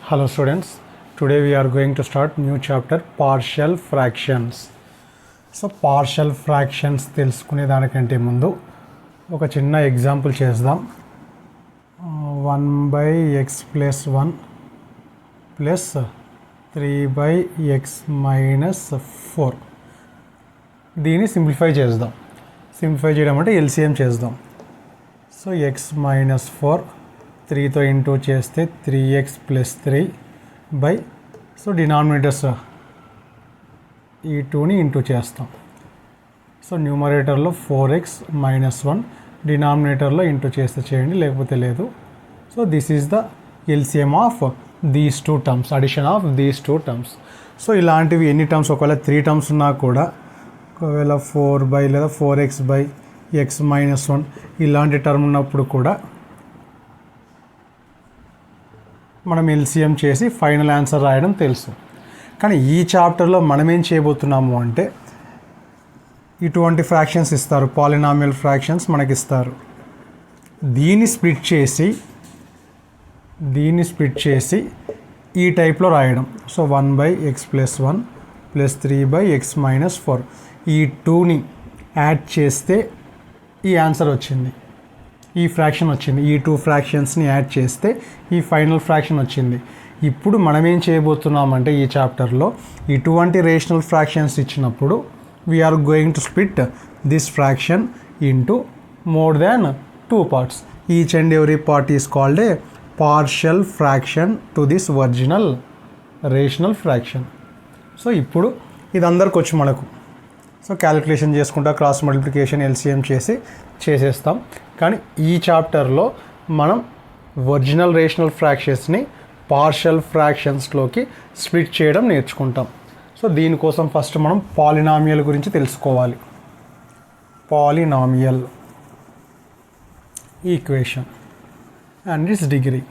Hello students, today we are going to start new chapter partial fractions. So partial fractions తెలుసుకునే దానికంటే ముందు ఒక చిన్న ఎగ్జాంపుల్ చేద్దాం. 1/x plus 1 plus 3/x minus 4 దీన్ని సింప్లిఫై చేద్దాం. సింప్లిఫై చేయడం అంటే ఎల్సిఎం చేద్దాం. సో x minus 4 3తో ఇంటూ చేస్తే 3x plus 3 by so denominators ఈ 2ని ఇంటూ చేస్తాం. సో న్యూమరేటర్లో 4x minus 1 డినామినేటర్లో ఇంటూ చేస్తే చేయండి, లేకపోతే లేదు. So this is the LCM of these two terms, addition of these two terms. So ఇలాంటివి ఎన్ని టర్మ్స్, ఒకవేళ 3 టర్మ్స్ ఉన్నా కూడా, ఒకవేళ 4 లేదా 4x బై x minus 1 ఇలాంటి టర్మ్ ఉన్నప్పుడు కూడా మనం ఎల్సిఎం చేసి ఫైనల్ ఆన్సర్ రాయడం తెలుసు. కానీ ఈ చాప్టర్లో మనం ఏం చేయబోతున్నాము అంటే, ఇటువంటి ఫ్రాక్షన్స్ ఇస్తారు, పాలినామియల్ ఫ్రాక్షన్స్ మనకి ఇస్తారు. దీన్ని స్ప్లిట్ చేసి ఈ టైప్లో రాయడం. So 1/x plus 1 plus 3/x minus 4 ఈ 2ని యాడ్ చేస్తే ఈ ఆన్సర్ వచ్చింది, ఈ ఫ్రాక్షన్ వచ్చింది. ఈ 2 ఫ్రాక్షన్స్ని యాడ్ చేస్తే ఈ ఫైనల్ ఫ్రాక్షన్ వచ్చింది. ఇప్పుడు మనం ఏం చేయబోతున్నామంటే, ఈ చాప్టర్లో ఇటువంటి రేషనల్ ఫ్రాక్షన్స్ ఇచ్చినప్పుడు we're going to split this fraction into more than 2 parts. Each and every part is called a partial fraction to this original rational fraction. So ఇప్పుడు ఇది అందరికి వచ్చి మనకు, సో క్యాలిక్యులేషన్ చేసుకుంటా క్రాస్ మల్టిప్లికేషన్ ఎల్సిఎం చేసేస్తాం. కానీ ఈ చాప్టర్లో మనం ఒరిజినల్ రేషనల్ ఫ్రాక్షన్స్ని పార్షియల్ ఫ్రాక్షన్స్లోకి స్ప్లిట్ చేయడం నేర్చుకుంటాం. సో దీనికోసం ఫస్ట్ మనం పాలినామియల్ గురించి తెలుసుకోవాలి. Polynomial equation and its degree.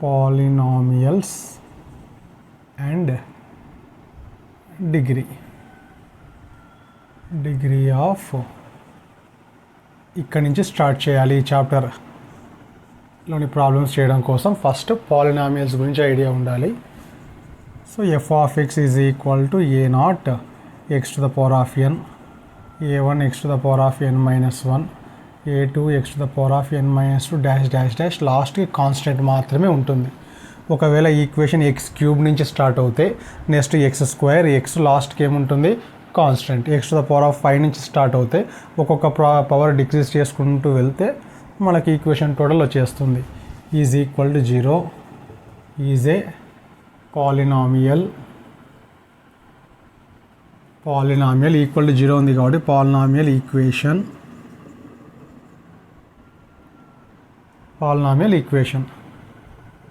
Polynomials and degree of, ఇక్కడి నుంచి స్టార్ట్ చేయాలి. ఈ చాప్టర్లోని ప్రాబ్లమ్స్ చేయడం కోసం ఫస్ట్ పాలినామియల్స్ గురించి ఐడియా ఉండాలి. So f of x is equal to a0 x to the power of n, a1 x to the power of n minus 1, a2 x to the power of n minus 2 dash dash dash. లాస్ట్కి constant మాత్రమే ఉంటుంది. ఒకవేళ equation x³ నుంచి start అవుతే next x², x లాస్ట్కి ఏముంటుంది, constant. x to the power of 5 నుంచి start అవుతే ఒక్కొక్క పవర్ డిక్రీజ్ చేసుకుంటూ వెళ్తే మనకి ఈక్వేషన్ టోటల్ వచ్చేస్తుంది. Is equal to 0 is a polynomial equal to 0 ఉంది కాబట్టి polynomial equation.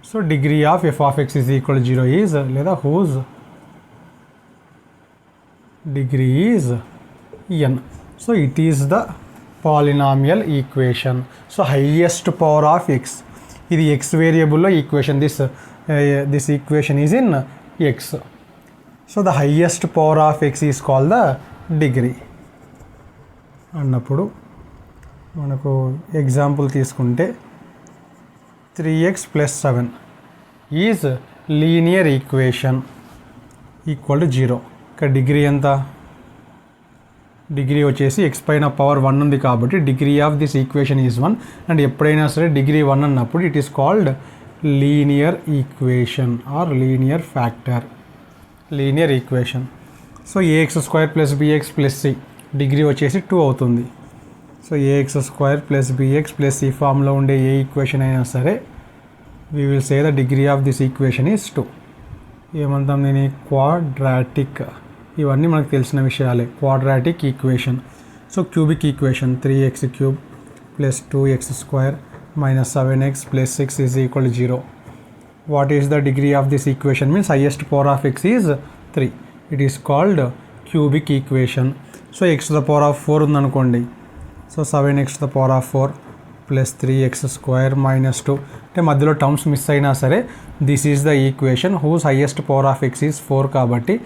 So degree of f of x is equal to 0 is, లేదా whose degree is n. So it is the polynomial equation. So highest power of x, ఇది x వేరియబుల్లో equation, this equation is in x. So the highest power of x is called the degree అన్నప్పుడు మనకు example తీసుకుంటే 3x plus 7 is linear equation equal to 0. ఇక్కడ degree ఎంత, degree వచ్చేసి x పైన power 1 ఉంది కాబట్టి degree of this equation is 1. And ఎప్పుడైనా సరే డిగ్రీ 1 అన్నప్పుడు it is called linear equation or linear factor, linear equation. So ax² plus bx plus c degree వచ్చేసి 2 అవుతుంది. So ax² plus bx plus c ఫామ్లో ఉండే ఏ equation అయినా సరే we will say the degree of this equation is 2. ఏమంటాం దీన్ని, quadratic. ఇవన్నీ మనకు తెలిసిన విషయాలే, quadratic equation. So cubic equation 3x³ plus 2x² minus 7x plus 6 is equal to 0. What is the degree of this equation? Means highest power of x is 3. It is called cubic equation. So x to the power of 4 ఉందనుకోండి, so 7x to the power of 4 plus 3x² minus 2. అంటే మధ్యలో terms miss అయినా సరే this is the equation whose highest power of x is 4 కాబట్టి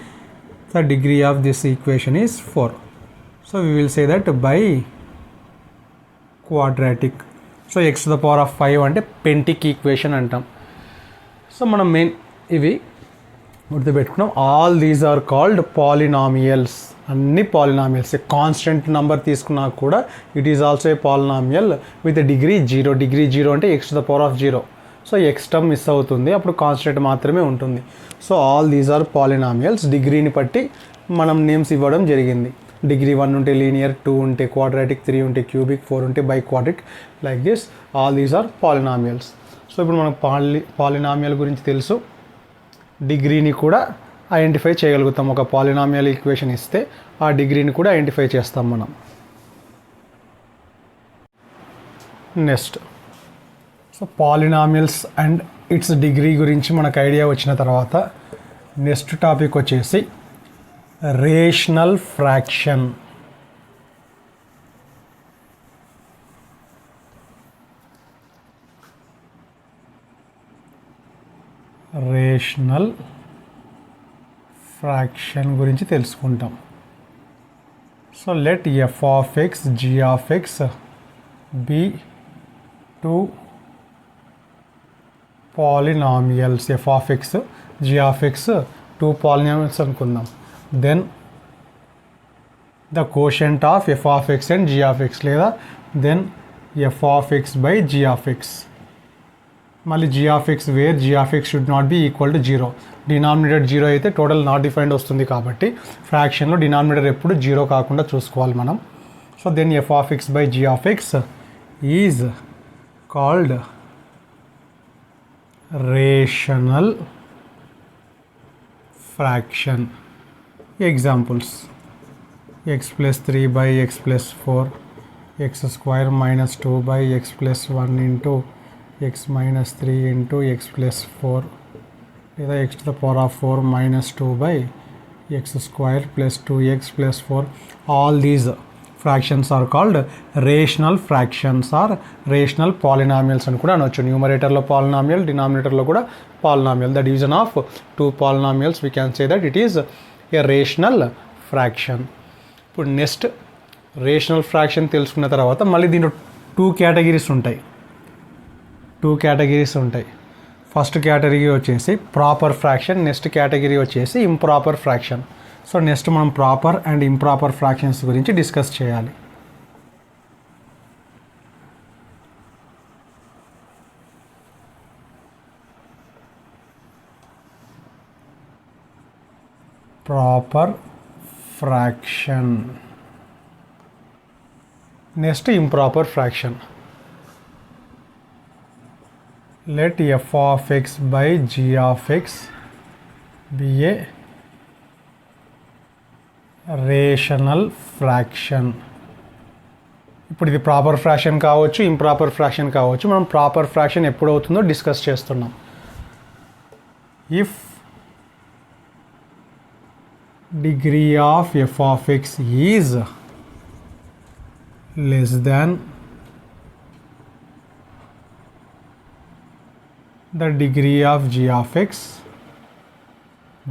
the degree of this equation is 4. So we will say that bi quadratic. So x to the power of 5 అంటే pentic equation అంటాం. So మనం main ఇవి గుర్తుపెట్టుకున్నాం. All these are called polynomials. అన్ని polynomials. Constant number తీసుకున్నా కూడా it is also a polynomial with degree 0. Degree 0 అంటే X to the power of 0. So X term miss అవుతుంది, అప్పుడు కాన్స్టెంట్ మాత్రమే ఉంటుంది. So all these are polynomials. డిగ్రీని బట్టి మనం నేమ్స్ ఇవ్వడం జరిగింది. డిగ్రీ 1 ఉంటే లీనియర్, 2 ఉంటే క్వాడ్రాటిక్, 3 ఉంటే క్యూబిక్, 4 ఉంటే biquadratic, like this all these are polynomials. So ఇప్పుడు మనకు పాలినామియల్ గురించి తెలుసు. డిగ్రీని కూడా ఐడెంటిఫై చేయగలుగుతాం. ఒక పాలినామియల్ ఈక్వేషన్ ఇస్తే ఆ డిగ్రీని కూడా ఐడెంటిఫై చేస్తాం మనం. Next, so polynomials and its degree గురించి మనకు ఐడియా వచ్చిన తర్వాత నెక్స్ట్ టాపిక్ వచ్చేసి రేషనల్ ఫ్రాక్షన్. రేషనల్ ఫ్రాక్షన్ గురించి తెలుసుకుంటాం. So let F of x, g of X be 2 polynomials. F of x, g of x 2 polynomials అనుకుందాం. Then the quotient of F of x and g of x, లేదా then F of X by G of x. మళ్ళీ g of x where G of X should not be equal to 0. Denominator 0 అయితే total not defined వస్తుంది, కాబట్టి ఫ్రాక్షన్లో denominator ఎప్పుడు 0 కాకుండా చూసుకోవాలి మనం. So then F of X by G of X is called rational fraction. Examples: X plus 3 by X plus 4, X square minus 2 by X plus 1 into X minus 3 into X plus 4, లేదా X to the power of 4 minus 2 by X square plus 2x plus 4. All these fractions are called rational fractions or rational polynomials అని కూడా అనొచ్చు. న్యూమరేటర్లో polynomial, డినామినేటర్లో కూడా polynomial. The division of 2 polynomials we can say that it is a rational fraction. ఇప్పుడు next rational fraction తెలుసుకున్న తర్వాత మళ్ళీ దీంట్లో 2 కేటగిరీస్ ఉంటాయి. ఫస్ట్ కేటగిరీ వచ్చేసి ప్రాపర్ ఫ్రాక్షన్, నెక్స్ట్ కేటగిరీ వచ్చేసి ఇంప్రాపర్ ఫ్రాక్షన్. సో నెక్స్ట్ మనం ప్రాపర్ అండ్ ఇంప్రాపర్ ఫ్రాక్షన్స్ గురించి డిస్కస్ చేయాలి. Proper fraction, next improper fraction. Let f of x by g of x be a rational fraction. ఇప్పుడు ఇది proper fraction కావచ్చు, improper fraction కావచ్చు. మనం proper fraction ఎప్పుడు అవుతుందో డిస్కస్ చేస్తున్నాం. If degree of F of X is less than the degree of g of x,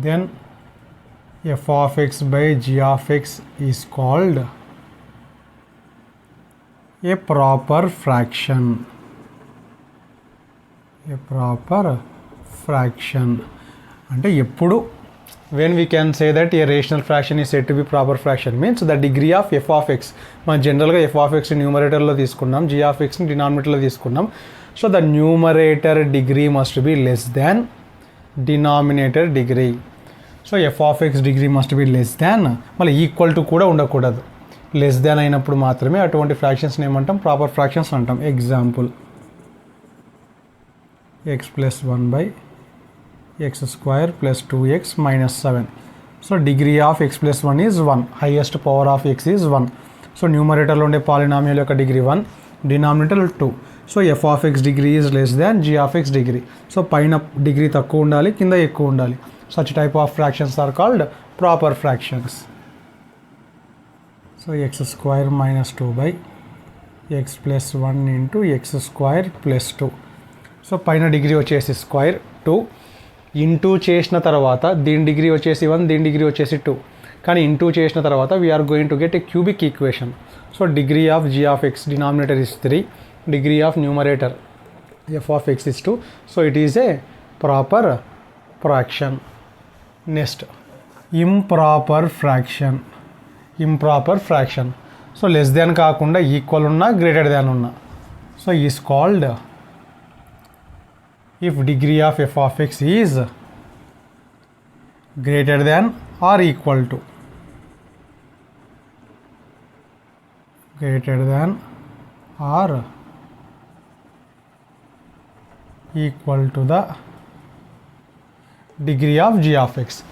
then f of x by g of x is called a proper fraction. అంటే ఎప్పుడు when we can say that a rational fraction is said to be proper fraction means the degree of f of x. మనం జనరల్గా f of x న్యూమరేటర్లో తీసుకున్నాం, g of x డినామినేటర్లో తీసుకున్నాం. So the numerator degree must be less than denominator degree. So F of X degree must be less than, మళ్ళీ equal to కూడా ఉండకూడదు. Less than అయినప్పుడు మాత్రమే అటువంటి ఫ్రాక్షన్స్ని ఏమంటాం? ప్రాపర్ ఫ్రాక్షన్స్ అంటాం. Example: X plus 1 by X square plus 2x minus 7. So degree of X plus 1 is 1, highest power of X is 1. So న్యూమరేటర్లో ఉండే పాలినామియల్ యొక్క degree 1, denominator 2. So F of X degree is less than G of X degree. So పైన degree తక్కువ ఉండాలి, కింద ఎక్కువ ఉండాలి. Such type of fractions are called proper fractions. So X square minus 2 by X plus 1 into X square plus 2. So పైన degree వచ్చేసి square 2, into చేసిన తర్వాత దీని డిగ్రీ వచ్చేసి 1, దీని డిగ్రీ వచ్చేసి 2. కానీ ఇంటూ చేసిన తర్వాత we're going to get a cubic equation. So degree of G of X denominator is 3, degree of numerator f of x is 2, so it is a proper fraction. Next, improper fraction. So less than కాకుండా equal ఉన్నా greater than ఉన్నా, so is called if degree of f of x is greater than or equal to or equal to the degree of g of x.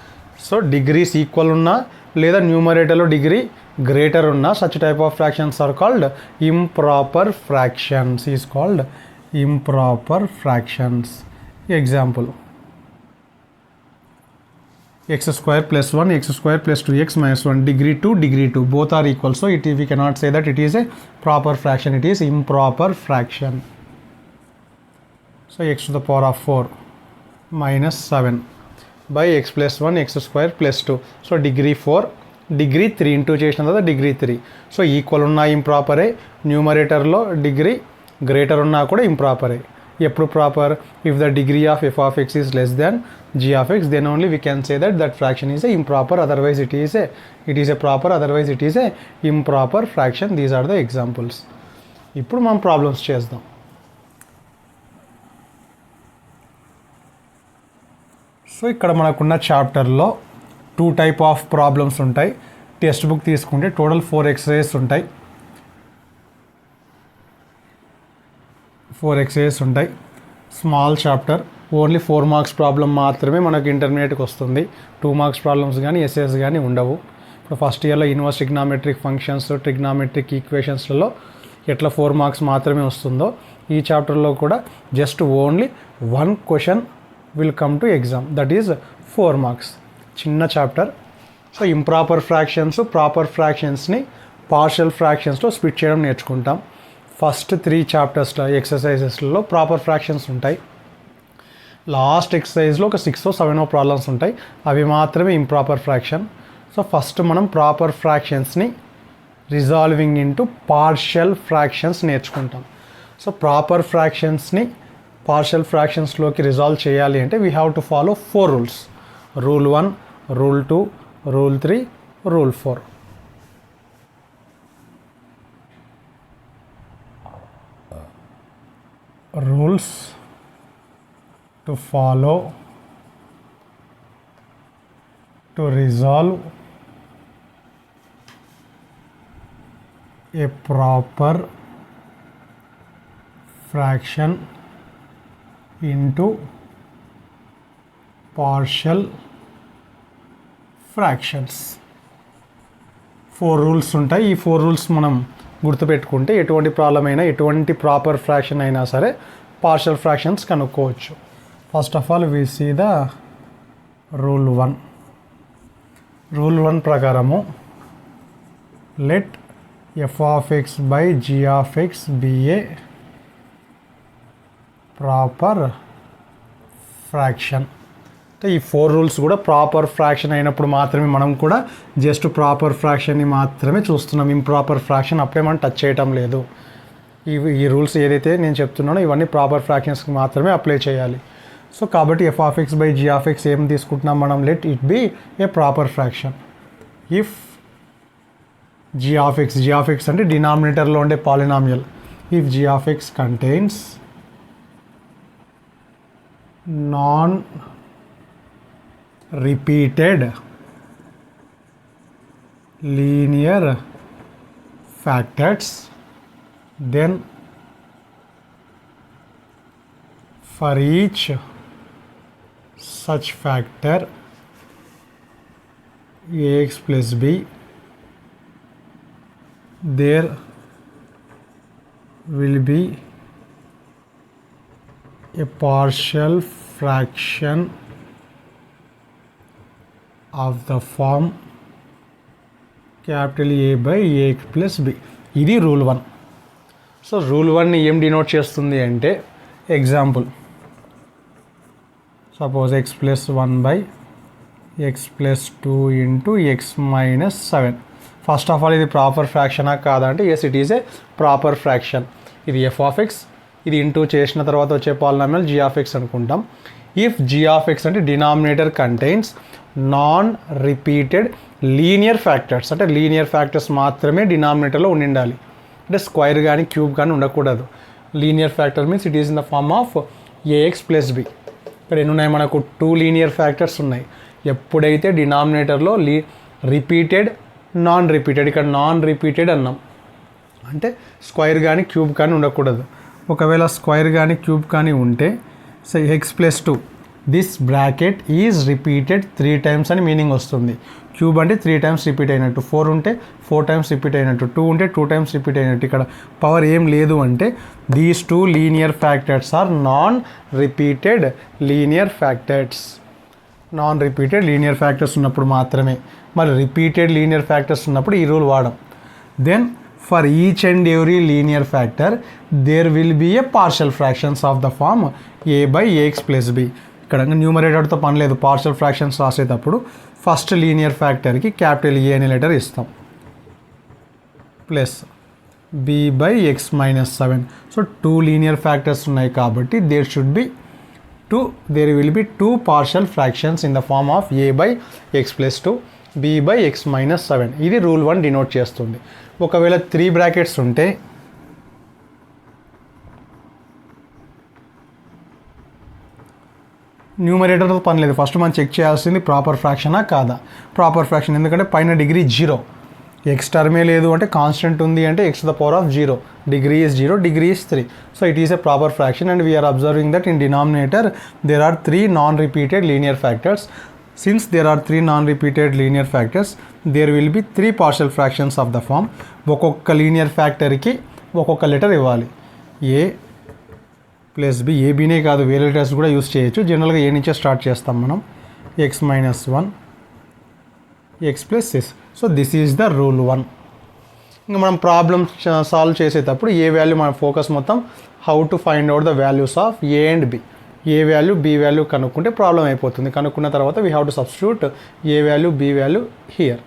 So degrees equal ఉన్నా లేదా న్యూమరేటర్లో degree greater ఉన్న such type of fractions are called improper fractions, is called improper fractions. Example, x square plus 1, x square plus 2x minus 1, degree 2, both are equal, so we cannot say that it is a proper fraction, it is improper fraction. So x to the power of 4 minus 7 by x plus 1, x square plus 2, so degree 4, degree 3 into చేసిన తర్వాత degree 3, so equal ఉన్న ఇంప్రాపరే, న్యూమరేటర్లో degree greater ఉన్నా కూడా ఇంప్రాపరే. ఎప్పుడు proper? If the degree of F of X is less than G of X, then only we can say that fraction is a improper, otherwise it is a proper, otherwise it is a improper fraction. These are the examples. ఇప్పుడు మనం problems చేద్దాం. So ఇక్కడ మనకున్న చాప్టర్లో 2 type of problems ఉంటాయి. Text book తీసుకుంటే total 4 exercises ఉంటాయి. 4 exercises ఉంటాయి. Small chapter, only 4 marks problem మాత్రమే మనకు ఇంటర్మీడియట్కి వస్తుంది. 2 మార్క్స్ ప్రాబ్లమ్స్ కానీ ఎస్ఎస్ కానీ ఉండవు. ఇప్పుడు ఫస్ట్ ఇయర్లో ఇన్వర్స్ ట్రిగ్నామెట్రిక్ ఫంక్షన్స్, ట్రిగ్నామెట్రిక్ ఈక్వేషన్స్లలో ఎట్లా 4 మార్క్స్ మాత్రమే వస్తుందో, ఈ చాప్టర్లో కూడా just only 1 question will come to exam, that is 4 marks. చిన్న chapter. So improper fractions, proper ఫ్రాక్షన్స్ని పార్షియల్ ఫ్రాక్షన్స్లో స్ప్లిట్ చేయడం నేర్చుకుంటాం. ఫస్ట్ 3 చాప్టర్స్లో ఎక్సర్సైజెస్లో ప్రాపర్ ఫ్రాక్షన్స్ ఉంటాయి. లాస్ట్ ఎక్సర్సైజ్లో ఒక 6 or 7 ప్రాబ్లమ్స్ ఉంటాయి, అవి మాత్రమే ఇంప్రాపర్ ఫ్రాక్షన్. సో ఫస్ట్ మనం ప్రాపర్ ఫ్రాక్షన్స్ని రిజాల్వింగ్ ఇంటూ పార్షియల్ ఫ్రాక్షన్స్ నేర్చుకుంటాం. సో ప్రాపర్ ఫ్రాక్షన్స్ని పార్షియల్ ఫ్రాక్షన్స్లోకి రిజాల్వ్ చేయాలి అంటే we have to follow 4 rules. Rule 1, rule 2, rule 3, rule 4. Rules to follow to resolve a proper fraction into partial fractions. 4 rules ఉంటాయి. ఈ 4 rules మనం గుర్తుపెట్టుకుంటే ఎటువంటి ప్రాబ్లం అయినా, ఎటువంటి ప్రాపర్ ఫ్రాక్షన్ అయినా సరే పార్షియల్ ఫ్రాక్షన్స్ కనుక్కోవచ్చు. First of all we see the rule 1. Rule 1 ప్రకారము let F of X by G of X be a proper fraction. అంటే ఈ 4 రూల్స్ కూడా ప్రాపర్ ఫ్రాక్షన్ అయినప్పుడు మాత్రమే మనం కూడా జస్ట్ ప్రాపర్ ఫ్రాక్షన్ని మాత్రమే చూస్తున్నాం. ఇంప్రాపర్ ఫ్రాక్షన్ అప్పుడే మనం టచ్ చేయటం లేదు. ఈ రూల్స్ ఏదైతే నేను చెప్తున్నానో ఇవన్నీ ప్రాపర్ ఫ్రాక్షన్స్కి మాత్రమే అప్లై చేయాలి. సో కాబట్టి F of X by G of X ఏం తీసుకుంటున్నాం మనం? Let it be a proper fraction. If G of X అంటే డినామినేటర్లో ఉండే polynomial. If G of X contains non repeated linear factors, then for each such factor ax plus b there will be a partial fraction of the form capital A by ax plus b. ఇది rule 1. So rule 1ని ఏం denote చేస్తుంది అంటే, example suppose X plus 1 by X plus 2 into X minus 7. First of all ఇది proper ఫ్రాక్షనా కాదా అంటే yes, it is a proper fraction. ఇది ఎఫ్ ఆఫ్ ఎక్స్, ఇది ఇంటూ చేసిన తర్వాత వచ్చే పాలినామియల్ జీ ఆఫ్ ఎక్స్ అనుకుంటాం. ఇఫ్ జీ ఆఫ్ ఎక్స్ అంటే denominator contains non repeated linear factors, అంటే లీనియర్ ఫ్యాక్టర్స్ మాత్రమే డినామినేటర్లో ఉండాలి, అంటే స్క్వైర్ కానీ క్యూబ్ కానీ ఉండకూడదు. Linear factor means it is in the form of A X plus B. ఇక్కడ ఎన్ని ఉన్నాయి మనకు 2 లీనియర్ ఫ్యాక్టర్స్ ఉన్నాయి. ఎప్పుడైతే డినామినేటర్లో రిపీటెడ్ నాన్ రిపీటెడ్, ఇక్కడ నాన్ రిపీటెడ్ అన్నాం అంటే స్క్వైర్ కానీ క్యూబ్ కానీ ఉండకూడదు. ఒకవేళ స్క్వైర్ కానీ క్యూబ్ కానీ ఉంటే so X plus 2 this bracket is repeated 3 times అని మీనింగ్ వస్తుంది. క్యూబ్ అంటే 3 times రిపీట్ అయినట్టు, 4 ఉంటే 4 times రిపీట్ అయినట్టు, 2 ఉంటే 2 times రిపీట్ అయినట్టు. ఇక్కడ పవర్ ఏం లేదు అంటే these 2 linear factors are non repeated linear factors. Non repeated linear factors ఉన్నప్పుడు మాత్రమే. మరి రిపీటెడ్ లీనియర్ ఫ్యాక్టర్స్ ఉన్నప్పుడు ఈ రూల్ వాడం. Then for each and every linear factor there will be a partial fractions of the form A by AX plus B. ఇక్కడ న్యూమరేటర్తో పని లేదు. పార్షల్ ఫ్రాక్షన్స్ రాసేటప్పుడు ఫస్ట్ లీనియర్ ఫ్యాక్టర్కి క్యాపిటల్ ఏ అనే లెటర్ ఇస్తాం, plus B by X minus 7. So 2 linear factors ఉన్నాయి కాబట్టి there will be 2 partial fractions in the form of A by X plus 2, B by X minus 7. ఇది rule 1 denote చేస్తుంది. ఒకవేళ 3 brackets ఉంటే న్యూమరేటర్తో పని లేదు. ఫస్ట్ మనం చెక్ చేయాల్సింది ప్రాపర్ ఫ్రాక్షనా కాదా. ప్రాపర్ ఫ్రాక్షన్ ఎందుకంటే పైన డిగ్రీ 0, ఎక్స్ టర్మే లేదు అంటే కాన్స్టెంట్ ఉంది అంటే X to the power of 0, degree is 0, degree is 3. So it is a proper fraction and we're observing that in denominator there are 3 non repeated linear factors. Since there are 3 non repeated linear factors there will be 3 partial fractions of the form. ఒక్కొక్క linear ఫ్యాక్టర్కి ఒక్కొక్క letter ఇవ్వాలి. ఏ plus B, ఏబీనే కాదు వేరే letters కూడా use చేయొచ్చు. జనరల్గా ఏ నుంచే స్టార్ట్ చేస్తాం మనం. X minus 1 X plus S. So this is the rule 1. ఇంకా మనం ప్రాబ్లమ్ సాల్వ్ చేసేటప్పుడు ఏ వాల్యూ మన ఫోకస్ మొత్తం how to find out the values of A and B. A value B value కనుక్కుంటే ప్రాబ్లం అయిపోతుంది. కనుక్కున్న తర్వాత we have to substitute A value B value here.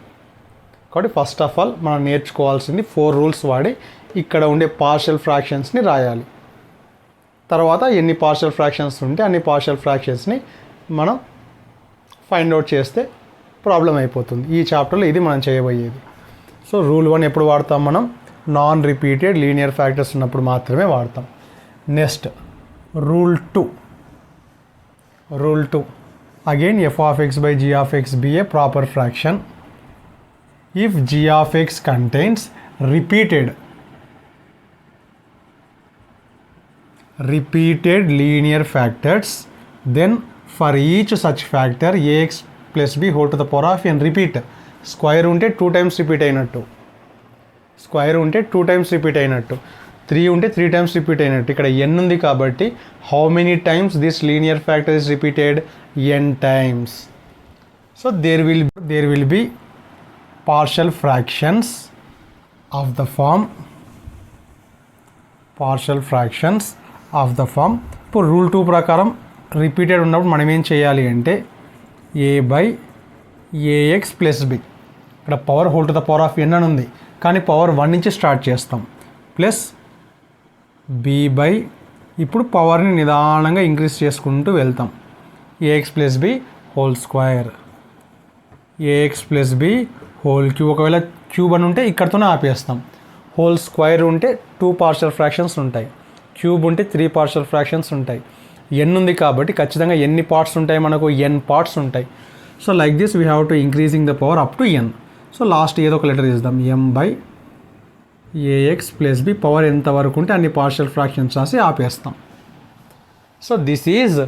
కాబట్టి ఫస్ట్ ఆఫ్ ఆల్ మనం నేర్చుకోవాల్సింది 4 రూల్స్ వాడి ఇక్కడ ఉండే పార్షల్ ఫ్రాక్షన్స్ని రాయాలి. తర్వాత ఎన్ని పార్షల్ ఫ్రాక్షన్స్ ఉంటే అన్ని పార్షల్ ఫ్రాక్షన్స్ని మనం ఫైండ్ అవుట్ చేస్తే ప్రాబ్లం అయిపోతుంది. ఈ చాప్టర్లో ఇది మనం చేయబోయేది. సో రూల్ 1 ఎప్పుడు వాడతాం మనం? నాన్ రిపీటెడ్ లీనియర్ ఫ్యాక్టర్స్ ఉన్నప్పుడు మాత్రమే వాడతాం. Next rule 2. Rule 2 again F of X by G of X be a proper fraction if G of X contains repeated linear factors, then for each such factor ax plus b whole to the power of n repeat. Square ఉంటే 2 times repeat అయినట్టు, square ఉంటే 2 times repeat అయినట్టు, 3 ఉంటే 3 times repeat అయినట్టు. ఇక్కడ n ఉంది కాబట్టి how many times this linear factor is repeated? n times. So there will be partial fractions of the form ఇప్పుడు రూల్ 2 ప్రకారం రిపీటెడ్ ఉన్నప్పుడు మనం ఏం చేయాలి అంటే a by AX plus B. ఇక్కడ power whole to the power of n అని ఉంది కానీ పవర్ 1 నుంచి స్టార్ట్ చేస్తాం, ప్లస్ బి బై ఇప్పుడు పవర్ని నిదానంగా ఇంక్రీజ్ చేసుకుంటూ వెళ్తాం. A X plus B whole square, A X plus B whole cube. ఒకవేళ క్యూబ్ అని ఉంటే ఇక్కడతోనే ఆపేస్తాం. హోల్ స్క్వేర్ ఉంటే 2 పార్షల్ ఫ్రాక్షన్స్ ఉంటాయి, క్యూబ్ ఉంటే 3 పార్షల్ ఫ్రాక్షన్స్ ఉంటాయి. ఎన్ ఉంది కాబట్టి ఖచ్చితంగా ఎన్ని పార్ట్స్ ఉంటాయి మనకు? n పార్ట్స్ ఉంటాయి. So like this we have to increasing the power up to n. So last ఏదో ఒక లెటర్ ఇద్దాం, m by AX plus b. Power ఎంత వరకు ఉంటే అన్ని పార్షల్ ఫ్రాక్షన్స్ రాసి ఆపేస్తాం. So this is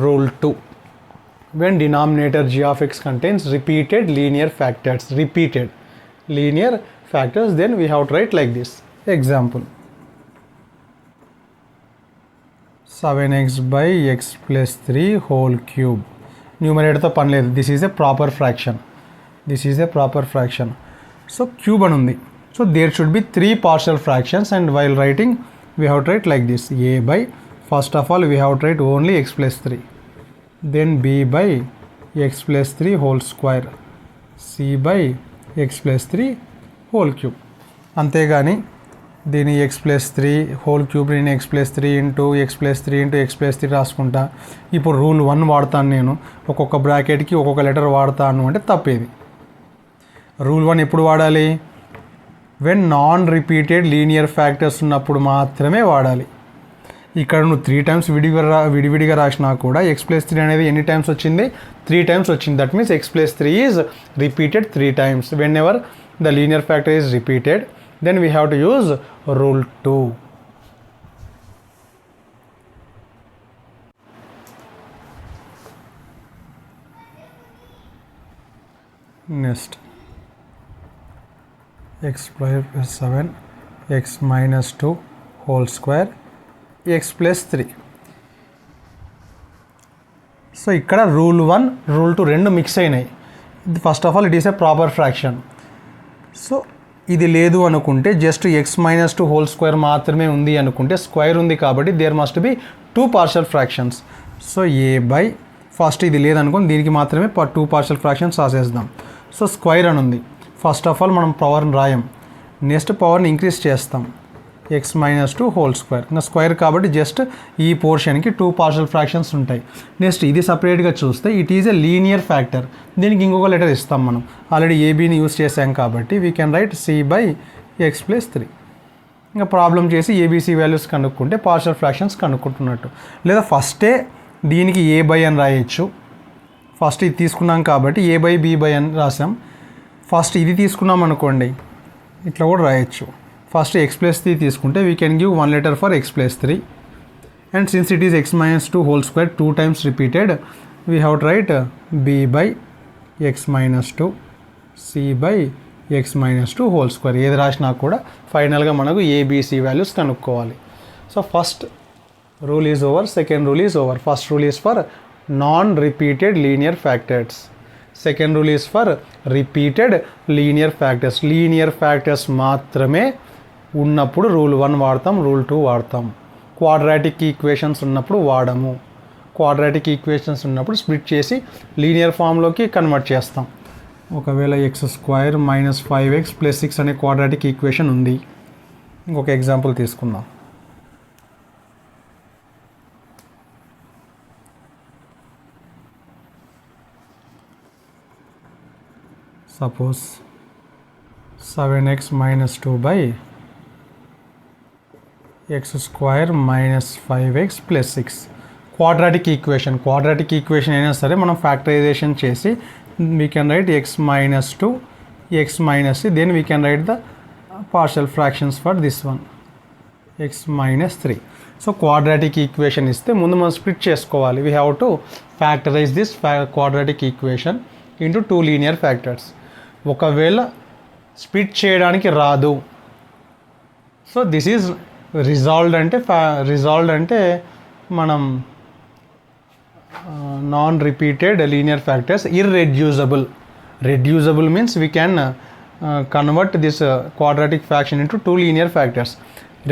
rule 2. when denominator g of x contains repeated linear factors, then we have to write like this. Example, 7x by x plus 3 whole cube. న్యూమరేటర్తో పని లేదు. This is a proper fraction. So cube అని ఉంది. So there should be 3 partial fractions and while writing we have to write like this. A by first of all we have to write only x plus 3, then b by x plus 3 whole square, c by x plus 3 whole cube. అంతేగాని దీని x+3 whole cube నేను x+3 into x+3 into x+3 రాసుకుంటా. ఇప్పుడు rule 1 వాడతాను నేను, ఒక్కొక్క బ్రాకెట్కి ఒక్కొక్క letter వాడతాను అంటే తప్పేది. రూల్ 1 ఎప్పుడు వాడాలి? When non repeated linear factors ఉన్నప్పుడు మాత్రమే వాడాలి. ఇక్కడ నువ్వు 3 టైమ్స్ విడివిడిగా రాసినా కూడా x+3 అనేది ఎన్ని టైమ్స్ వచ్చింది? 3 టైమ్స్ వచ్చింది. That means x+3 is repeated 3 times. When ever the linear factor is repeated, then we have to use rule 2. Next, x square plus 7 x minus 2 whole square x plus 3. So ఇక్కడ rule 1 rule 2 రెండు mix అయినాయి. First of all it is a proper fraction. So ఇది లేదు అనుకుంటే just x-2 whole square మాత్రమే ఉంది అనుకుంటే, square ఉంది కాబట్టి there must be 2 partial fractions. So A by first ఇది లేదనుకోండి, దీనికి మాత్రమే 2 పార్షియల్ ఫ్రాక్షన్స్ రాసేద్దాం. సో స్క్వేర్ అని ఉంది. ఫస్ట్ ఆఫ్ ఆల్ మనం పవర్ని రాయం, నెక్స్ట్ పవర్ని ఇంక్రీజ్ చేస్తాం, x-2 హోల్ స్క్వేర్. ఇంకా స్క్వేర్ కాబట్టి జస్ట్ ఈ పోర్షన్కి 2 పార్షియల్ ఫ్రాక్షన్స్ ఉంటాయి. నెక్స్ట్ ఇది సపరేట్గా చూస్తే it is a linear factor. దీనికి ఇంకొక లెటర్ ఇస్తాం మనం, ఆల్రెడీ ఏబీని యూస్ చేసాం కాబట్టి వీ కెన్ రైట్ c/x+3. ఇంకా ప్రాబ్లం చేసి ఏబీసీ వాల్యూస్ కనుక్కుంటే పార్షియల్ ఫ్రాక్షన్స్ కనుక్కుంటున్నట్టు. లేదా ఫస్టే దీనికి a బై అని రాయొచ్చు. ఫస్ట్ ఇది తీసుకున్నాం కాబట్టి a/b అని రాసాం. ఫస్ట్ ఇది తీసుకున్నాం అనుకోండి, ఇట్లా కూడా రాయొచ్చు. ఫస్ట్ x+3 తీసుకుంటే we can give 1 letter for x+3, and since it is x-2 whole square 2 times repeated, we have to right b/x-2 c/x-2 whole square. ఏది రాసినా కూడా ఫైనల్గా మనకు ఏబిసి వాల్యూస్ కనుక్కోవాలి. So first rule is over, second rule is over. First rule is for non repeated linear factors, second rule is for repeated linear factors. Linear factors మాత్రమే ఉన్నప్పుడు rule 1 వాడతాం, rule 2 వాడతాం. క్వాడ్రాటిక్ ఈక్వేషన్స్ ఉన్నప్పుడు వాడము. Quadratic equations ఉన్నప్పుడు split చేసి linear ఫామ్లోకి convert చేస్తాం. ఒకవేళ x² - 5x + 6 అనే క్వాడ్రాటిక్ ఈక్వేషన్ ఉంది. ఇంకొక ఎగ్జాంపుల్ తీసుకుందాం. Suppose 7x - 2 x² - 5x + 6 quadratic equation. Quadratic equation అయినా సరే మనం ఫ్యాక్టరైజేషన్ చేసి we can write x - 2 x - then we can write the partial fractions for this one x - 3. So quadratic equation ఇస్తే ముందు మనం స్ప్లిట్ చేసుకోవాలి. We have to factorize this quadratic equation into 2 linear factors. ఒకవేళ split చేయడానికి రాదు, so this is resolved. అంటే మనం non repeated linear factors. Irreducible. Reducible means we can convert this quadratic fraction into 2 linear factors.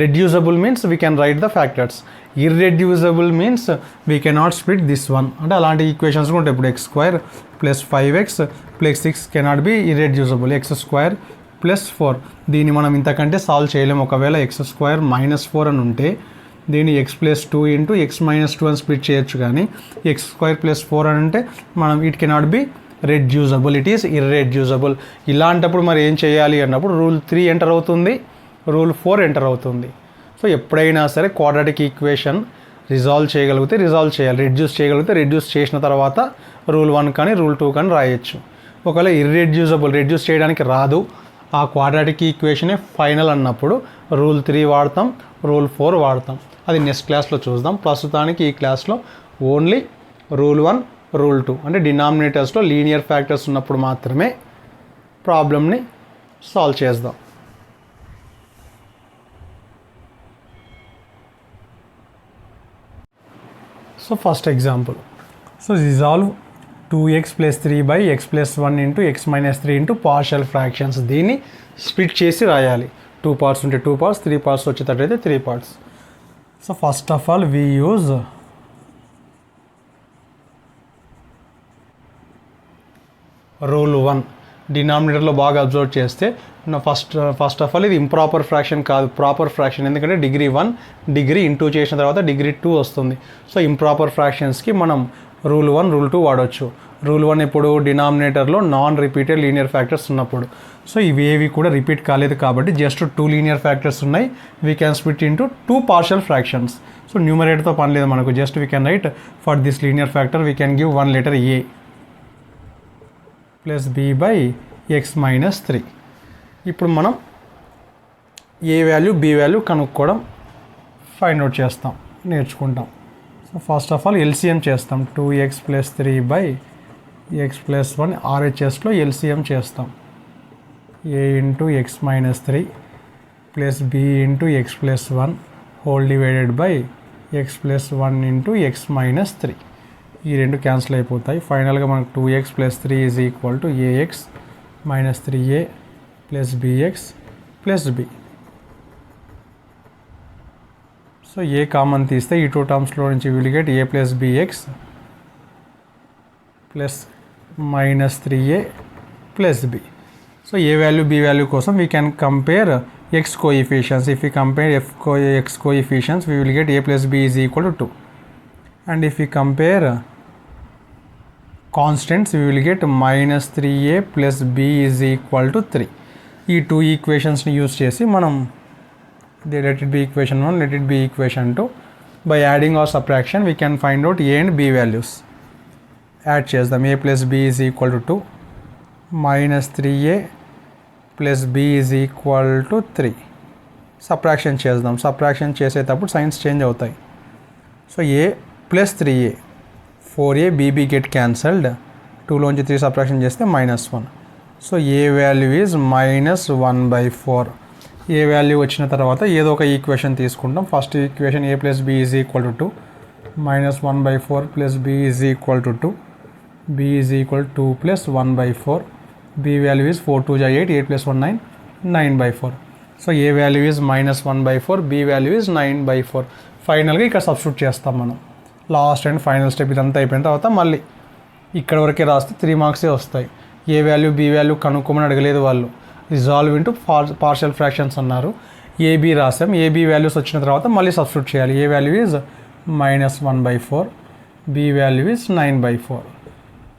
Reducible means we can write the factors. Irreducible means we cannot split this one. అంటే అలాంటి equations కూడా ఉంటాయి. ఇప్పుడు x² + 5x + 6 cannot be ఇర్రెడ్యూజబుల్. x² + 4 దీన్ని మనం ఇంతకంటే solve చేయలేము. ఒకవేళ x² - 4 అని ఉంటే దీన్ని x+2 ఇంటూ x - 2 అని స్ప్లిట్ చేయొచ్చు. కానీ x² + 4 అని అంటే మనం it cannot be reducible, it is irreducible. ఇలాంటప్పుడు మరి ఏం చేయాలి అన్నప్పుడు రూల్ 3 ఎంటర్ అవుతుంది, రూల్ 4 ఎంటర్ అవుతుంది. సో ఎప్పుడైనా సరే క్వాడ్రాటిక్ ఈక్వేషన్ రిజాల్వ్ చేయగలిగితే రిజాల్వ్ చేయాలి, రెడ్యూస్ చేయగలిగితే రెడ్యూస్ చేసిన తర్వాత రూల్ 1 కానీ రూల్ 2 కానీ రాయొచ్చు. ఒకవేళ ఇర్రెడ్యూజబుల్, రెడ్యూస్ చేయడానికి రాదు, ఆ క్వాడ్రాటిక్ ఈక్వేషనే ఫైనల్ అన్నప్పుడు రూల్ 3 వాడతాం, రూల్ 4 వాడతాం. అది నెక్స్ట్ క్లాస్లో చూద్దాం. ప్రస్తుతానికి ఈ క్లాస్లో ఓన్లీ రూల్ 1 రూల్ 2 అంటే డినామినేటర్స్లో లీనియర్ ఫ్యాక్టర్స్ ఉన్నప్పుడు మాత్రమే ప్రాబ్లమ్ని సాల్వ్ చేద్దాం. So first example. So resolve 2x + 3/x + 1 into x - 3 into partial fractions. దీన్ని స్ప్లిట్ చేసి రాయాలి. 2 పార్ట్స్ ఉంటే 2 పార్ట్స్, 3 పార్ట్స్ వచ్చేటట్టయితే 3 parts. So first of all we use rule 1. డినామినేటర్లో బాగా అబ్జర్వ్ చేస్తే ఫస్ట్ ఆఫ్ ఆల్ ఇది ఇంప్రాపర్ ఫ్రాక్షన్ కాదు, ప్రాపర్ ఫ్రాక్షన్. ఎందుకంటే డిగ్రీ 1 డిగ్రీ ఇంటూ చేసిన తర్వాత డిగ్రీ 2 వస్తుంది. సో ఇంప్రాపర్ ఫ్రాక్షన్స్కి మనం రూల్ 1 రూల్ 2 వాడవచ్చు. రూల్ 1 ఎప్పుడు డినామినేటర్లో నాన్ రిపీటెడ్ లీనియర్ ఫ్యాక్టర్స్ ఉన్నప్పుడు. సో ఇవేవి కూడా రిపీట్ కాలేదు కాబట్టి జస్ట్ 2 లీనియర్ ఫ్యాక్టర్స్ ఉన్నాయి. We can split into 2 partial fractions. So న్యూమరేటర్తో పని లేదు మనకు, just we can write for this linear factor we can give 1 letter a plus b by x minus 3. ఇప్పుడు మనం ఏ వాల్యూ బి వాల్యూ కనుక్కోవడం find out చేస్తాం, నేర్చుకుంటాం. So first of all LCM చేస్తాం. 2x plus 3 by x plus 1 RHSలో LCM చేస్తాం. a into X minus 3 plus b into X plus 1 whole divided by X plus 1 into X minus 3. ఈ రెండు cancel అయిపోతాయి. ఫైనల్గా మనకు 2x plus 3 is equal to ax minus 3a plus bx plus b. So a common తీస్తే ఈ 2 టర్మ్స్లో నుంచి will get a plus bx plus minus 3a plus b. So a value B value కోసం we can compare x coefficients. If you compare x coefficients we will get a plus b is equal to 2. And if you compare constants we will get minus 3a plus b is equal to 3. ఈ 2 ఈక్వేషన్స్ని use చేసి మనం let it be equation 1, let it be equation 2. By adding or subtraction we can find out a and b values. Add చేద్దాం. a plus b is equal to 2 minus 3a plus b is equal to 3. Subtraction చేద్దాం. Subtraction చేసేటప్పుడు signs change అవుతాయి. So a plus 3a 4a bb get cancelled. 2లోంచి 3 subtraction చేస్తే -1. So a value is -1/4. A value వచ్చిన తర్వాత ఏదో ఒక equation తీసుకుంటాం. First equation a plus b is equal to 2 -1/4 plus b is equal to 2, b is equal 2 plus 1/4. b value is 4 2 8, 8 plus 1 9, 9/4. So a value is -1/4, b value is 9/4. ఫైనల్గా ఇక్కడ substitute చేస్తాం మనం. Last and final step ఇదంతా అయిపోయిన తర్వాత మళ్ళీ ఇక్కడ వరకే రాస్తే 3 మార్క్సే వస్తాయి. ఏ వాల్యూ బి వాల్యూ కనుక్కోమని అడగలేదు వాళ్ళు. రిజాల్వ్ ఇంటూ పార్షియల్ ఫ్రాక్షన్స్ అన్నారు. ఏబీ రాసాం. ఏబీ వాల్యూస్ వచ్చిన తర్వాత మళ్ళీ సబ్స్టిట్యూట్ చేయాలి. A value is -1/4, b value is 9/4.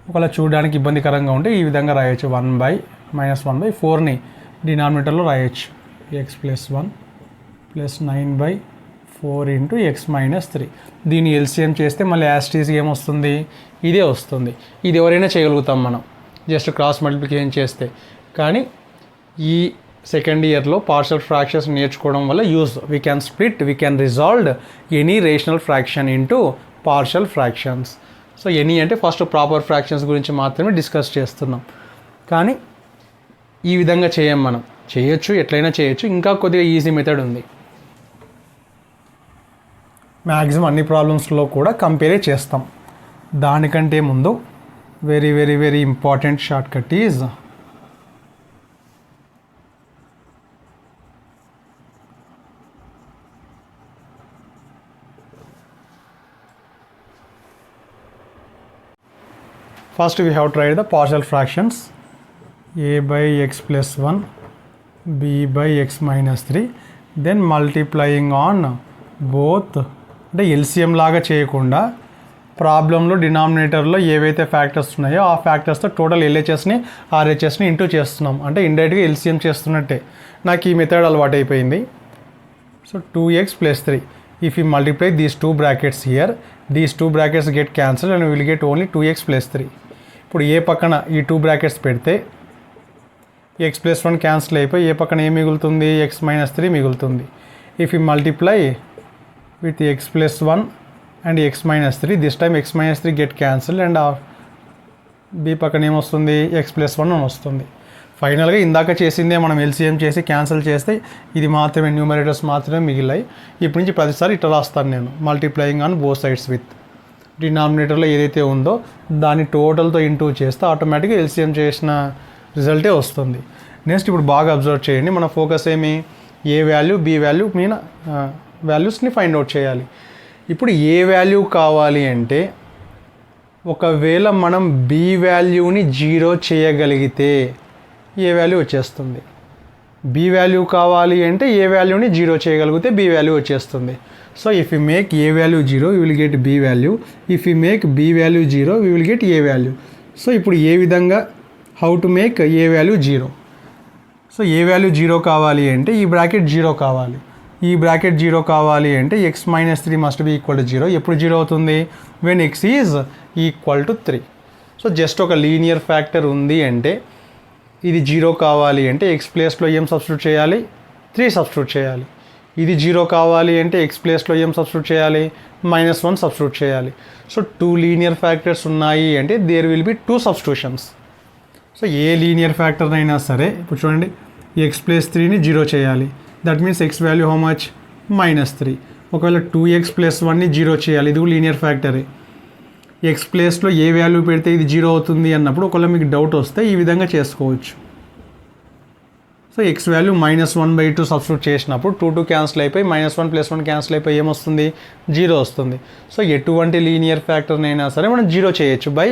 ఒకవేళ చూడడానికి ఇబ్బందికరంగా ఉంటే ఈ విధంగా రాయొచ్చు. -1/4ని డినామినేటర్లో రాయొచ్చు. X plus 1 plus 9/4 into X minus 3. దీన్ని ఎల్సిఎం చేస్తే మళ్ళీ యాస్టీస్ ఏమొస్తుంది? ఇదే వస్తుంది. ఇది ఎవరైనా చేయగలుగుతాం మనం జస్ట్ క్రాస్ మల్టిప్లికేషన్ చేస్తే. కానీ ఈ సెకండ్ ఇయర్లో పార్షియల్ ఫ్రాక్షన్స్ నేర్చుకోవడం వల్ల use we can split, we can resolve any rational fraction into partial fractions. So any అంటే ఫస్ట్ ప్రాపర్ ఫ్రాక్షన్స్ గురించి మాత్రమే డిస్కస్ చేస్తున్నాం. కానీ ఈ విధంగా చేయం మనం. చేయొచ్చు, ఎట్లయినా చేయొచ్చు. ఇంకా కొద్దిగా ఈజీ మెథడ్ ఉంది. మ్యాక్సిమం అన్ని ప్రాబ్లమ్స్లో కూడా కంపేరే చేస్తాం. దానికంటే ముందు very very very important short cut is first we have to write the partial fractions. a by x plus 1, b by x minus 3, then multiplying on both. అంటే ఎల్సిఎం లాగా చేయకుండా ప్రాబ్లంలో డినామినేటర్లో ఏవైతే ఫ్యాక్టర్స్ ఉన్నాయో ఆ ఫ్యాక్టర్స్తో టోటల్ ఎల్హెచ్ఎస్ని ఆర్హెచ్ఎస్ని ఇంటూ చేస్తున్నాం. అంటే ఇండైరెక్ట్గా ఎల్సిఎం చేస్తున్నట్టే. నాకు ఈ మెథడ్ అలవాటు అయిపోయింది. So 2x plus 3. If you multiply these 2 brackets here, these 2 brackets get cancelled and we will get only 2x plus 3. ఇప్పుడు ఏ పక్కన ఈ 2 బ్రాకెట్స్ పెడితే ఎక్స్ ప్లస్ 1 క్యాన్సిల్ అయిపోయి ఏ పక్కన ఏం మిగులుతుంది? ఎక్స్ మైనస్ 3 మిగులుతుంది. If you multiply with x plus 1 and x minus 3, this time x minus 3 get cancel and b పక్కన ఏమొస్తుంది? ఎక్స్ ప్లస్ 1 అని వస్తుంది. ఫైనల్గా ఇందాక చేసిందే మనం ఎల్సిఎం చేసి క్యాన్సిల్ చేస్తే ఇది మాత్రమే న్యూమరేటర్స్ మాత్రమే మిగిలాయి. ఇప్పటి నుంచి ప్రతిసారి ఇట్లా రాస్తాను నేను, multiplying on both sides with డినామినేటర్లో ఏదైతే ఉందో దాన్ని టోటల్తో ఇంటూ చేస్తే ఆటోమేటిక్గా ఎల్సిఎం చేసిన రిజల్టే వస్తుంది. నెక్స్ట్ ఇప్పుడు బాగా అబ్జర్వ్ చేయండి. మన ఫోకస్ ఏమి? ఏ వాల్యూ బి వాల్యూ మీన వాల్యూస్ని ఫైండ్ అవుట్ చేయాలి. ఇప్పుడు ఏ వాల్యూ కావాలి అంటే ఒకవేళ మనం బి వాల్యూని 0 చేయగలిగితే ఏ వాల్యూ వచ్చేస్తుంది. బి వాల్యూ కావాలి అంటే ఏ వాల్యూని 0 చేయగలిగితే బి వాల్యూ వచ్చేస్తుంది. So if you make a value 0 you will get b value, if you make b value 0 you will get a value. So ఇప్పుడు ఏ విధంగా how to make a value 0. So a value 0 కావాలి అంటే ఈ bracket 0 కావాలి, ఈ bracket 0 కావాలి అంటే x - 3 must be equal to 0. ఎప్పుడు 0 అవుతుంది? When x is equal to 3. So just ఒక లీనియర్ ఫ్యాక్టర్ ఉంది అంటే ఇది 0 కావాలి అంటే ఎక్స్ ప్లేస్లో ఏం సబ్స్టిట్యూట్ చేయాలి? 3 సబ్స్టిట్యూట్ చేయాలి. ఇది 0 కావాలి అంటే ఎక్స్ ప్లేస్లో ఏం సబ్స్టిట్యూట్ చేయాలి? -1 సబ్స్టిట్యూట్ చేయాలి. సో 2 లీనియర్ ఫ్యాక్టర్స్ ఉన్నాయి అంటే there will be 2 substitutions. So ఏ లీనియర్ ఫ్యాక్టర్ అయినా సరే ఇప్పుడు చూడండి, ఎక్స్ ప్లస్ 3ని 0 చేయాలి. That means x value how much? -3. ఒకవేళ 2x + 1ని 0 చేయాలి, ఇది లీనియర్ ఫ్యాక్టరే. ఎక్స్ ప్లేస్లో ఏ వాల్యూ పెడితే ఇది 0 అవుతుంది అన్నప్పుడు ఒకవేళ మీకు డౌట్ వస్తే ఈ విధంగా చేసుకోవచ్చు. సో ఎక్స్ వాల్యూ -1/2 సబ్స్టిట్యూట్ చేసినప్పుడు 2 క్యాన్సిల్ అయిపోయి -1 + 1 క్యాన్సిల్ అయిపోయి ఏమొస్తుంది? 0 వస్తుంది. సో ఎటువంటి లీనియర్ ఫ్యాక్టర్నైనా సరే మనం 0 చేయొచ్చు by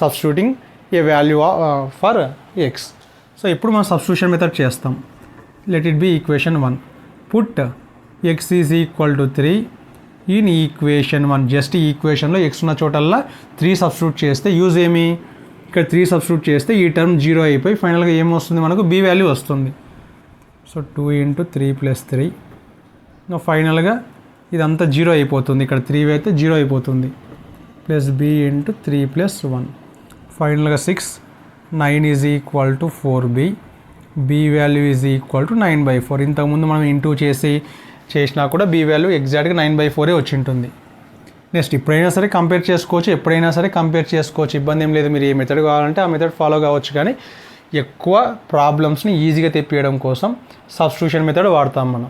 substituting A value for X. So ఇప్పుడు మనం సబ్స్టిట్యూషన్ మెథడ్ చేస్తాం. Let it B equation 1. Put X is equal to 3 in equation 1. Just ఈ ఈక్వేషన్లో ఎక్స్ ఉన్న చోటల్లా 3 సబ్స్టిట్యూట్ చేస్తే యూజ్ ఏమి? ఇక్కడ 3 సబ్స్టిట్యూట్ చేస్తే ఈ టర్మ్ 0 అయిపోయి ఫైనల్గా ఏమొస్తుంది? మనకు బి వాల్యూ వస్తుంది. సో 2 × 3 + 3. ఇంకా ఫైనల్గా ఇదంతా 0 అయిపోతుంది. ఇక్కడ 3 అయితే 0 అయిపోతుంది. Plus b × 3 + 1. ఫైనల్గా 6. 9 is equal to 4b. B value is equal to 9/4. ఇంతకుముందు మనం ఇంటూ చేసినా కూడా బి వాల్యూ ఎగ్జాక్ట్గా 9/4 వచ్చి ఉంటుంది. నెక్స్ట్ ఇప్పుడైనా సరే కంపేర్ చేసుకోవచ్చు, ఎప్పుడైనా సరే కంపేర్ చేసుకోవచ్చు, ఇబ్బంది ఏం లేదు. మీరు ఏ మెథడ్ కావాలంటే ఆ మెథడ్ ఫాలో కావచ్చు. కానీ ఎక్కువ ప్రాబ్లమ్స్ని ఈజీగా తెప్పియడం కోసం సబ్స్టిట్యూషన్ మెథడ్ వాడతాం మనం.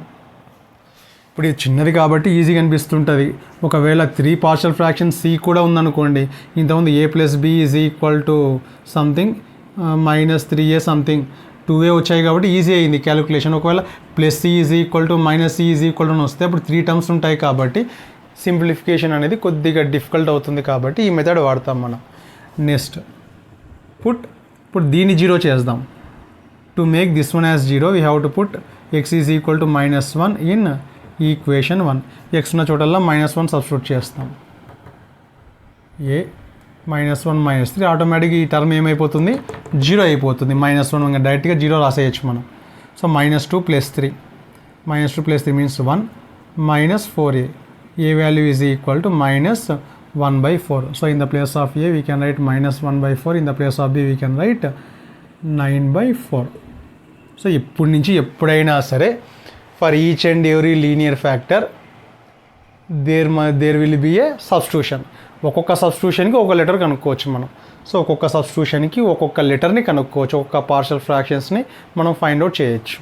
ఇప్పుడు ఇది చిన్నది కాబట్టి ఈజీగా అనిపిస్తుంటుంది. ఒకవేళ 3 పార్షియల్ ఫ్రాక్షన్ సి కూడా ఉందనుకోండి, ఇంతకుముందు a + b is equal to something -3a something 2a వచ్చాయి కాబట్టి ఈజీ అయింది క్యాలిక్యులేషన్. ఒకవేళ +c is equal to -c is equal to వస్తే అప్పుడు 3 టర్మ్స్ ఉంటాయి కాబట్టి సింప్లిఫికేషన్ అనేది కొద్దిగా డిఫికల్ట్ అవుతుంది కాబట్టి ఈ మెథడ్ వాడతాం మనం. నెక్స్ట్ ఇప్పుడు దీన్ని 0 చేద్దాం. To make this one as 0 we have to put x is equal to -1 in equation 1. x ఉన్న చోటల్లా -1 సబ్స్టిట్యూట్ చేస్తాం. ఏ -1 -3 ఆటోమేటిక్గా ఈ టర్మ్ ఏమైపోతుంది? 0 అయిపోతుంది. -1 ఇంకా డైరెక్ట్గా 0 రాసేయచ్చు మనం. So -2 + 3. -2 + 3 means 1 -4a. a value is equal to -1/4. So in the place of a we can write -1/4. In the place of b we can write 9/4. So ఇప్పటి నుంచి ఎప్పుడైనా సరే for each and every linear factor there will be a substitution. ఒక్కొక్క సబ్స్టిట్యూషన్కి ఒక letter కనుక్కోవచ్చు మనం. So ఒక్కొక్క సబ్స్టిట్యూషన్కి ఒక్కొక్క లెటర్ని కనుక్కోవచ్చు, ఒక్కొక్క పార్షియల్ ఫ్రాక్షన్స్ని మనం ఫైండ్ అవుట్ చేయొచ్చు.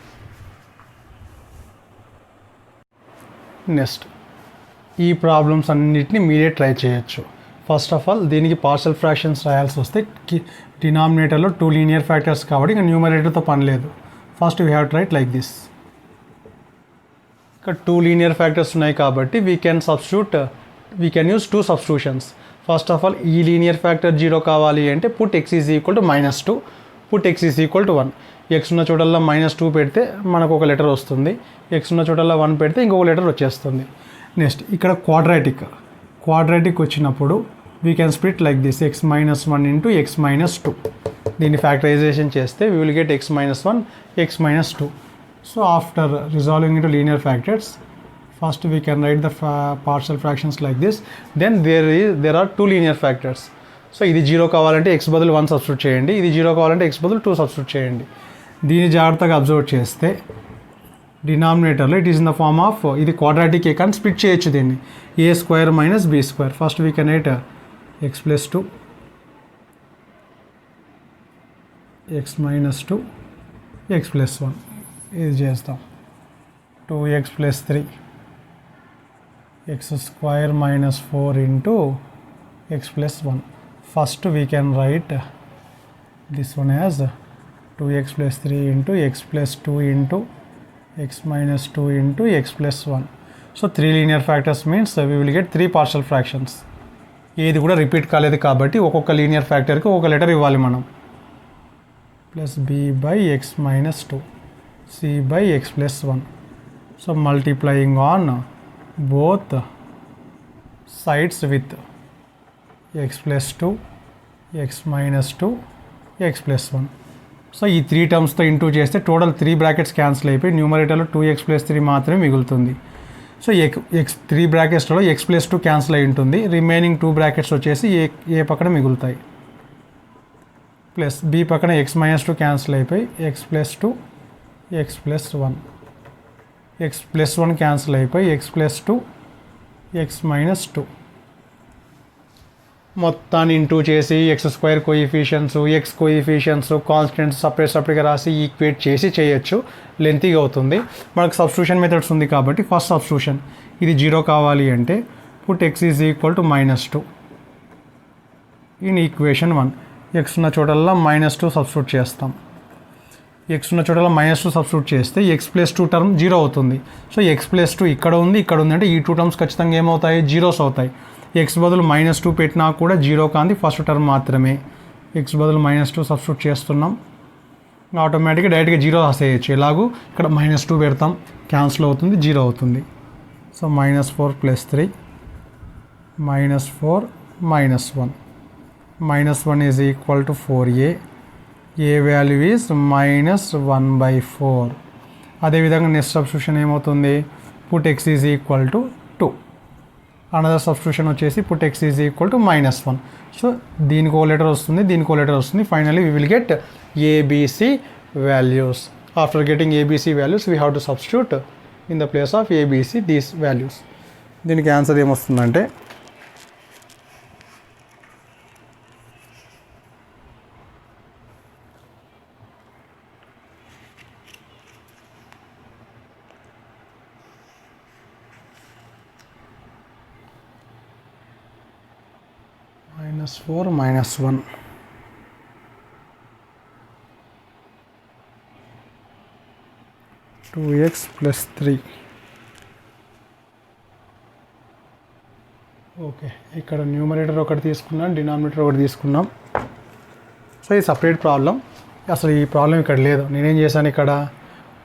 నెక్స్ట్ ఈ ప్రాబ్లమ్స్ అన్నిటిని మీరే ట్రై చేయొచ్చు. ఫస్ట్ ఆఫ్ ఆల్ దీనికి పార్షియల్ ఫ్రాక్షన్స్ రాయాల్సి వస్తే డినామినేటర్లో 2 లీనియర్ ఫ్యాక్టర్స్ కాబట్టి ఇంకా న్యూమరేటర్తో పని లేదు. First we have to write like this. ఇక్కడ 2 లీనియర్ ఫ్యాక్టర్స్ ఉన్నాయి కాబట్టి we can use 2 substitutions. First of all ఈ లీనియర్ ఫ్యాక్టర్ 0 కావాలి అంటే put x is equal to -2, put x is equal to 1. x ఉన్న చోటల్లా -2 పెడితే మనకు ఒక లెటర్ వస్తుంది, x ఉన్న చోటల్లా 1 పెడితే ఇంకొక లెటర్ వచ్చేస్తుంది. నెక్స్ట్ ఇక్కడ క్వాడ్రాటిక్ వచ్చినప్పుడు we can split like this x - 1 into x - 2. దీన్ని ఫ్యాక్టరైజేషన్ చేస్తే we will get x - 1 x - 2. So after resolving into linear factors first we can write the partial fractions like this. Then there are 2 linear factors. So ఇది 0 కావాలంటే x బదులు 1 substitute చేయండి, ఇది 0 కావాలంటే x బదులు 2 substitute చేయండి. దీన్ని జాగ్రత్తగా అబ్జర్వ్ చేస్తే డినామినేటర్లో it is in the form of ఇది క్వాడ్రాటిక్ కానీ స్ప్లిట్ చేయొచ్చు దీన్ని a² - b². First we can write x + 2 x - 2 x + 1. ఇది చేస్తాం 2x + 3 x² - 4 into x + 1. First we can right this one as 2x + 3 into x + 2 into x - 2 into x + 1. So 3 linear factors means we will get 3 partial fractions. ఏది కూడా repeat కాలేదు కాబట్టి ఒక్కొక్క linear ఫ్యాక్టర్కి ఒక letter ఇవ్వాలి మనం. plus b by x minus 2, c by x plus 1. So multiplying on both sides with x plus 2, x minus 2, x plus 1. So ఈ 3 టర్మ్స్తో into చేస్తే టోటల్ 3 బ్రాకెట్స్ క్యాన్సిల్ అయిపోయి న్యూమరేటర్లో 2x ప్లస్ 3 మాత్రమే మిగులుతుంది. So X 3 బ్రాకెట్స్లో x plus 2 cancel అయి ఉంటుంది. Remaining 2 brackets వచ్చేసి ఏ పక్కన మిగులుతాయి. ప్లస్ b పక్కన x మైనస్ 2 క్యాన్సిల్ అయిపోయి x plus 2, x plus 1, x plus 1 cancel అయిపోయి x ప్లస్ 2, x మైనస్ 2. మొత్తాన్ని ఇంటూ చేసి X square coefficients, X coefficients, constants సపరేట్గా రాసి ఈక్వేట్ చేసి చేయొచ్చు. లెంతీగా అవుతుంది. మనకు సబ్స్టిట్యూషన్ మెథడ్స్ ఉంది కాబట్టి ఫస్ట్ సబ్స్టిట్యూషన్, ఇది 0 కావాలి అంటే put x is equal to -2 in equation 1. X ఉన్న చోటల్లో -2 సబ్స్టిట్యూట్ చేస్తాం. ఎక్స్ ఉన్న చోటల్లో -2 సబ్స్టిట్యూట్ చేస్తే ఎక్స్ ప్లస్ 2 టర్మ్ 0 అవుతుంది. సో ఎక్స్ ప్లస్ 2 ఇక్కడ ఉంది అంటే ఈ 2 టర్మ్స్ ఖచ్చితంగా ఏమవుతాయి, జీరోస్ అవుతాయి. ఎక్స్ బదులు -2 పెట్టినా కూడా 0 కాంది ఫస్ట్ టర్మ్ మాత్రమే. ఎక్స్ బదులు -2 సబ్స్టిట్యూట్ చేస్తున్నాం. ఆటోమేటిక్గా డైరెక్ట్గా 0 రాసేయచ్చు. ఎలాగూ ఇక్కడ -2 పెడతాం, క్యాన్సిల్ అవుతుంది, 0 అవుతుంది. So -4 + 3, -4 -1, -1 is equal to 4a, a value is -1/4. అదేవిధంగా నెక్స్ట్ సబ్స్టిట్యూషన్ ఏమవుతుంది, put x is equal to 2. Another substitution వచ్చేసి put x is equal to -1. So దీనికి ఓ లెటర్ వస్తుంది, దీనికి ఓ లెటర్ వస్తుంది. Finally we will get ABC values. After getting ABC values we have to substitute in the place of ABC these values. దీనికి answer ఏమొస్తుందంటే -4 -1, (2x + 3). Okay, ఇక్కడ numerator ఒకటి తీసుకున్నాం, డినామినేటర్ ఒకటి తీసుకున్నాం. సో ఇది సపరేట్ ప్రాబ్లం. అసలు ఈ ప్రాబ్లం ఇక్కడ లేదు. నేనేం చేశాను, ఇక్కడ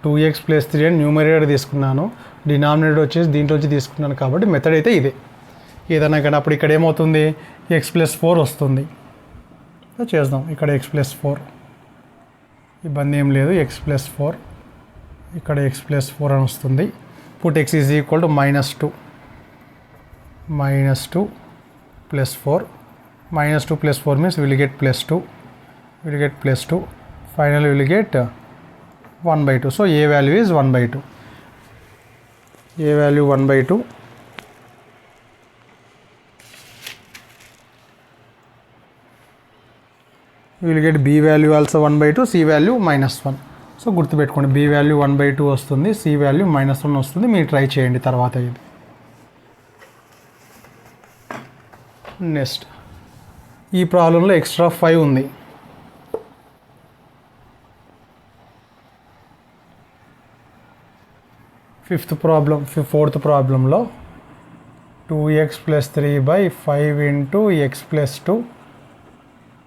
2x + 3 అని న్యూమరేటర్ తీసుకున్నాను, డినామినేటర్ వచ్చేసి దీంట్లో వచ్చి తీసుకున్నాను. కాబట్టి మెథడ్ అయితే ఇదే. ఏదైనా కానీ అప్పుడు ఇక్కడ ఏమవుతుంది, x + 4 వస్తుంది. చేద్దాం. ఇక్కడ x + 4, ఇబ్బంది ఏం లేదు. x + 4, ఇక్కడ x + 4 అని వస్తుంది. Put x is equal to -2 + 4, -2 + 4 means will get +2, final will get 1/2. So a value is 1/2. A value 1/2. Will get b value also 1/2, c value -1. So గుర్తుపెట్టుకోండి, b వాల్యూ 1/2 వస్తుంది, c వాల్యూ -1 వస్తుంది. మీరు try చేయండి తర్వాత. ఇది next ఈ ప్రాబ్లంలో extra 5 ఉంది. ఫోర్త్ ప్రాబ్లంలో 2x + 3/5 into x + 2,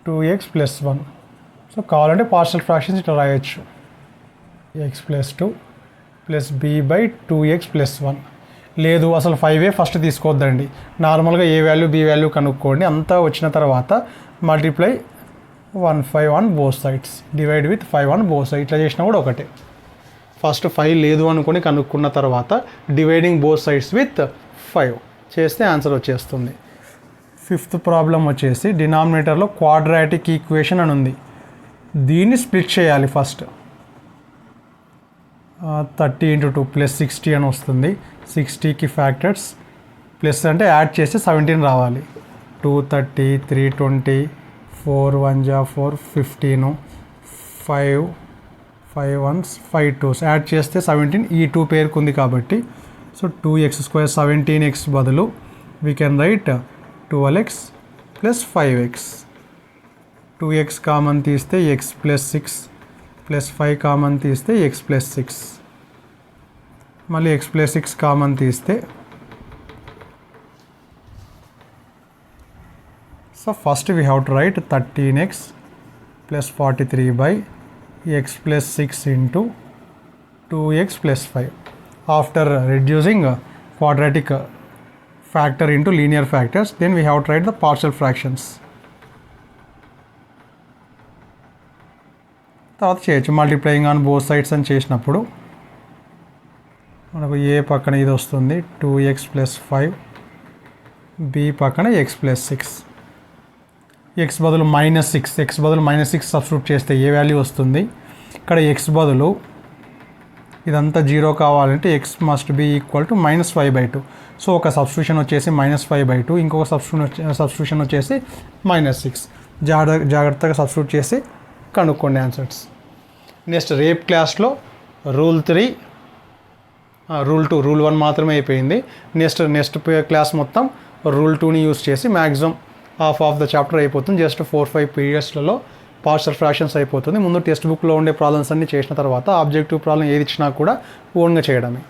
2x + 1. So కావాలంటే పార్షియల్ ఫ్రాక్షన్స్ ఇట్లా రాయొచ్చు, x + 2 + b/2x + 1. లేదు అసలు 5 ఫస్ట్ తీసుకోవద్దండి, నార్మల్గా ఏ వాల్యూ బి వాల్యూ కనుక్కోండి. అంతా వచ్చిన తర్వాత multiply 1/5 on both sides, divide with 5 on both side. ఇట్లా చేసినా కూడా ఒకటే. ఫస్ట్ 5 లేదు అనుకొని కనుక్కున్న తర్వాత డివైడింగ్ బోత్ సైడ్స్ విత్ 5 చేస్తే ఆన్సర్ వచ్చేస్తుంది. ఫిఫ్త్ ప్రాబ్లం వచ్చేసి డినామినేటర్లో క్వాడ్రాటిక్ ఈక్వేషన్ అని ఉంది. దీన్ని స్ప్లిట్ చేయాలి ఫస్ట్. 30 × 2 + 60 అని వస్తుంది. 60కి ఫ్యాక్టర్స్ ప్లస్ అంటే యాడ్ చేస్తే 17 రావాలి. 230, 320, 4 1 4, 15, 5 5 1s 5 2s యాడ్ చేస్తే 17. ఈ 2 పేరుకుంది కాబట్టి సో 2x² 17x బదులు we can right 12x + 5x. 2x common తీస్తే x + 6 + 5 కామన్ తీస్తే x + 6. మళ్ళీ x + 6 కామన్ తీస్తే so first we have to right 13x + 43/5 x plus 6 into 2x plus 5. After reducing quadratic factor into linear factors, then we have to write the partial fractions. తర్వాత చేయొచ్చు multiplying on both sides అని చేసినప్పుడు మనకు ఏ పక్కన ఇది వస్తుంది 2x plus 5, B పక్కన x plus 6. X బదులు -6 సబ్స్టిట్యూట్ చేస్తే ఏ వాల్యూ వస్తుంది? ఇక్కడ ఎక్స్ బదులు ఇదంతా 0 కావాలంటే X must be equal to -5/2. So ఒక సబ్స్టిట్యూషన్ వచ్చేసి -5/2, ఇంకొక సబ్స్టిట్యూషన్ వచ్చేసి -6. జాగ్రత్తగా సబ్స్టిట్యూట్ చేసి కనుక్కోండి ఆన్సర్స్. నెక్స్ట్ రేపు క్లాస్లో రూల్ 3, రూల్ 2, రూల్ 1 మాత్రమే అయిపోయింది. నెక్స్ట్ క్లాస్ మొత్తం రూల్ 2ని యూస్ చేసి maximum half of the chapter అయిపోతుంది. జస్ట్ 4-5 పీరియడ్స్లలో పార్షల్ ఫ్రాక్షన్స్ అయిపోతుంది. ముందు టెక్స్ట్ బుక్లో ఉండే ప్రాబ్లమ్స్ అన్నీ చేసిన తర్వాత ఆబ్జెక్టివ్ ప్రాబ్లం ఏది ఇచ్చినా కూడా ఓన్గా చేయడమే.